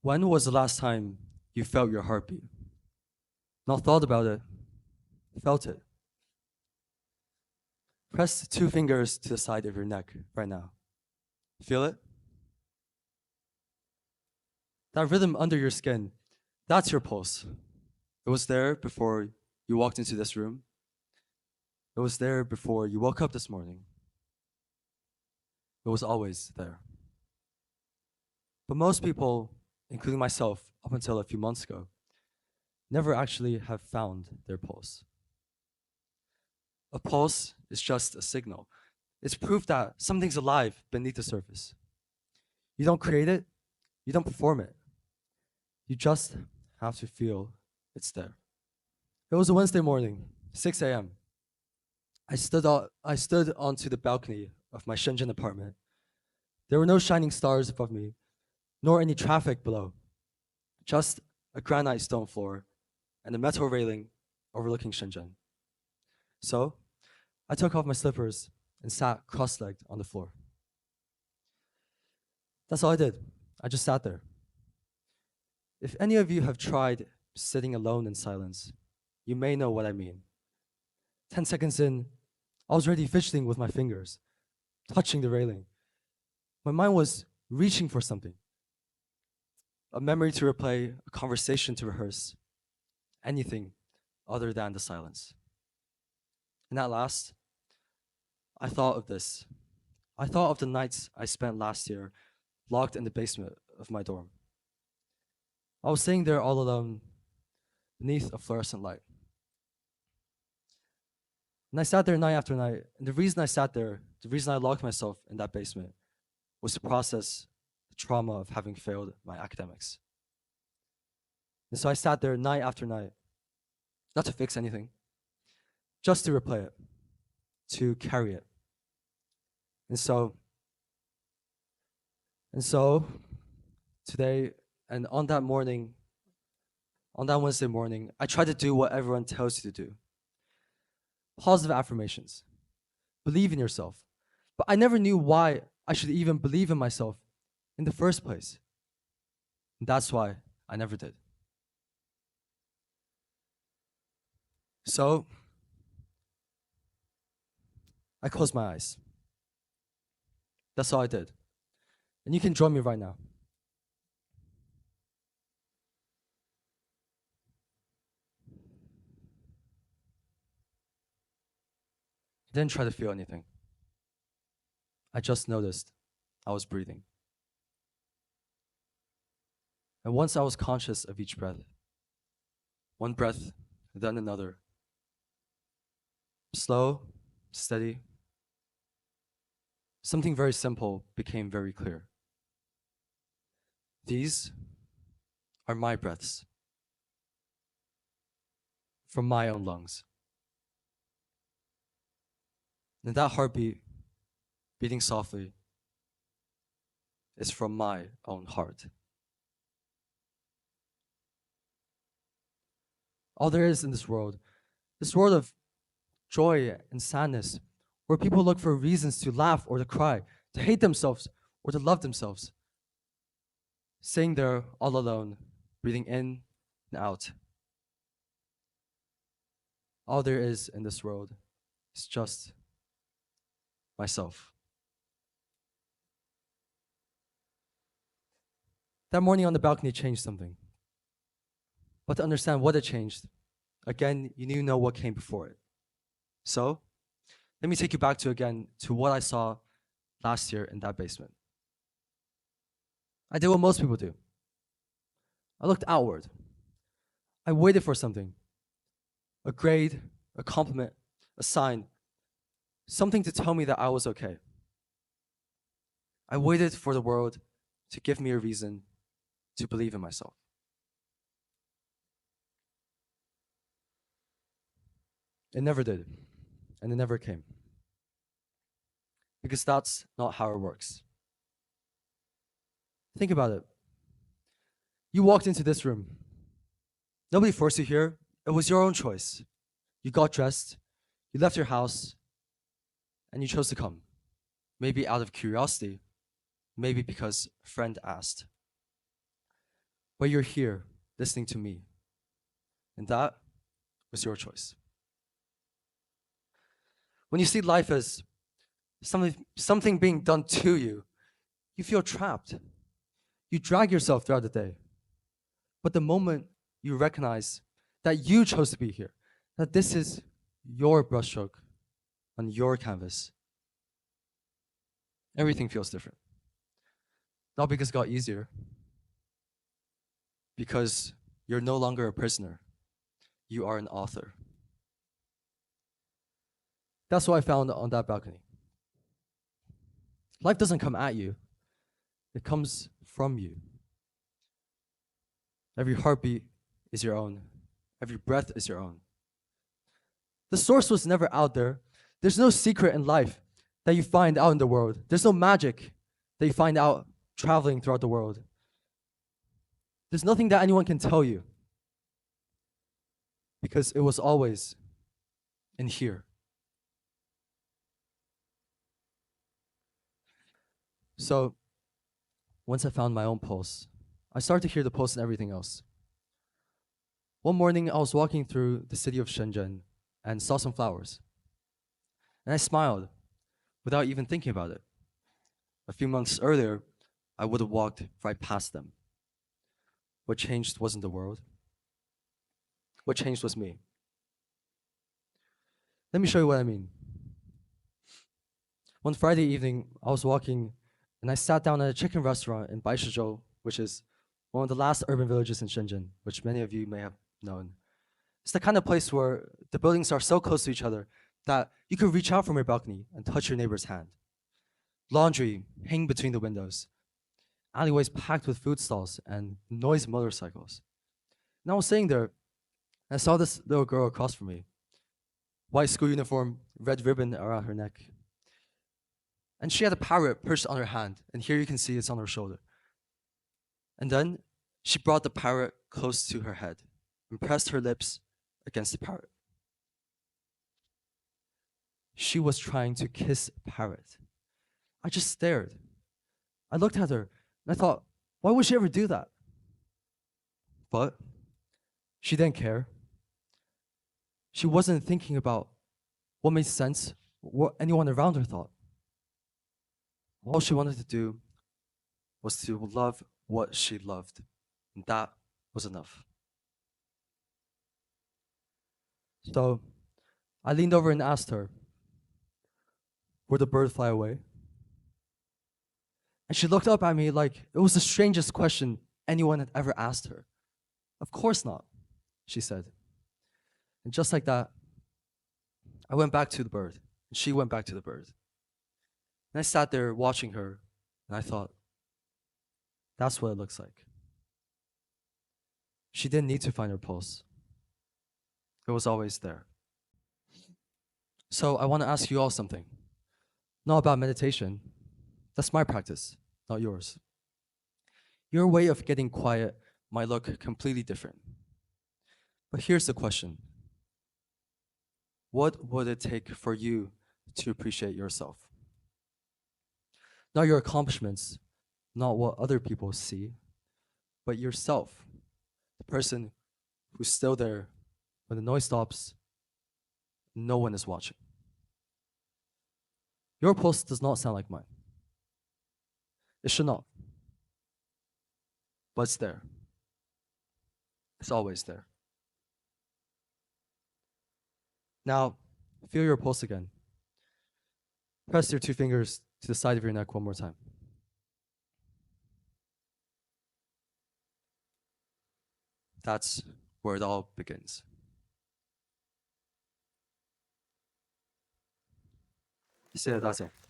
When was the last time you felt your heartbeat? Not thought about it, felt it. Press two fingers to the side of your neck right now. Feel it? That rhythm under your skin, that's your pulse. It was there before you walked into this room. It was there before you woke up this morning. It was always there. But most people, including myself up until a few months ago, never actually have found their pulse. A pulse is just a signal. It's proof that something's alive beneath the surface. You don't create it, you don't perform it. You just have to feel it's there. It was a Wednesday morning, 6 a.m. I stood onto the balcony of my Shenzhen apartment. There were no shining stars above me, nor any traffic below. Just a granite stone floor and a metal railing overlooking Shenzhen. So, I took off my slippers and sat cross-legged on the floor. That's all I did. I just sat there. If any of you have tried sitting alone in silence, you may know what I mean. 10 seconds in, I was already fidgeting with my fingers, touching the railing. My mind was reaching for something. A memory to replay, a conversation to rehearse, anything other than the silence. And at last, I thought of this. I thought of the nights I spent last year locked in the basement of my dorm. I was sitting there all alone beneath a fluorescent light. And I sat there night after night. And the reason I sat there, the reason I locked myself in that basement was to process the trauma of having failed my academics. And so I sat there night after night, not to fix anything, just to replay it, to carry it. And so today, and on that morning, on that Wednesday morning, I tried to do what everyone tells you to do. Positive affirmations. Believe in yourself. But I never knew why I should even believe in myself in the first place. And that's why I never did. So, I closed my eyes. That's all I did. And you can join me right now. I didn't try to feel anything. I just noticed I was breathing. And once I was conscious of each breath, one breath, then another, slow, steady, something very simple became very clear. These are my breaths from my own lungs. And that heartbeat, beating softly, is from my own heart. All there is in this world of joy and sadness, where people look for reasons to laugh or to cry, to hate themselves or to love themselves. Sitting there all alone, breathing in and out. All there is in this world is just myself. That morning on the balcony changed something. But to understand what it changed, again, you need to know what came before it. So, let me take you back to what I saw last year in that basement. I did what most people do. I looked outward. I waited for something. A grade, a compliment, a sign, something to tell me that I was okay. I waited for the world to give me a reason to believe in myself. It never did, and it never came. Because that's not how it works. Think about it. You walked into this room. Nobody forced you here. It was your own choice. You got dressed, you left your house, and you chose to come. Maybe out of curiosity, maybe because a friend asked. but you're here listening to me. And that was your choice. When you see life as something being done to you, you feel trapped. You drag yourself throughout the day. But the moment you recognize that you chose to be here, that this is your brushstroke on your canvas, everything feels different. Not because it got easier, because you're no longer a prisoner. You are an author. That's what I found on that balcony. Life doesn't come at you, it comes from you. Every heartbeat is your own. Every breath is your own. The source was never out there. There's no secret in life that you find out in the world. There's no magic that you find out traveling throughout the world. There's nothing that anyone can tell you, because it was always in here. So once I found my own pulse, I started to hear the pulse in everything else. One morning, I was walking through the city of Shenzhen and saw some flowers. And I smiled without even thinking about it. A few months earlier, I would have walked right past them. What changed wasn't the world. What changed was me. Let me show you what I mean. One Friday evening, I was walking and I sat down at a chicken restaurant in Baishizhou, which is one of the last urban villages in Shenzhen, which many of you may have known. It's the kind of place where the buildings are so close to each other that you can reach out from your balcony and touch your neighbor's hand. Laundry hanging between the windows. Alleyways packed with food stalls and noisy motorcycles. And I was sitting there, and I saw this little girl across from me. White school uniform, red ribbon around her neck. And she had a parrot perched on her hand, and here you can see it's on her shoulder. And then she brought the parrot close to her head and pressed her lips against the parrot. She was trying to kiss a parrot. I just stared. I looked at her and I thought, why would she ever do that? But she didn't care. She wasn't thinking about what made sense, what anyone around her thought. All she wanted to do was to love what she loved, and that was enough. So I leaned over and asked her, would the bird fly away? And she looked up at me like it was the strangest question anyone had ever asked her. Of course not, she said. And just like that, I went back to the bird, and she went back to the bird. And I sat there watching her, and I thought, that's what it looks like. She didn't need to find her pulse. It was always there. So I want to ask you all something. Not about meditation. That's my practice, not yours. Your way of getting quiet might look completely different. But here's the question. What would it take for you to appreciate yourself? Not your accomplishments, not what other people see, but yourself, the person who's still there when the noise stops, no one is watching. Your pulse does not sound like mine. It should not. But it's there. It's always there. Now, feel your pulse again. Press your two fingers to the side of your neck one more time. That's where it all begins. 谢谢大家。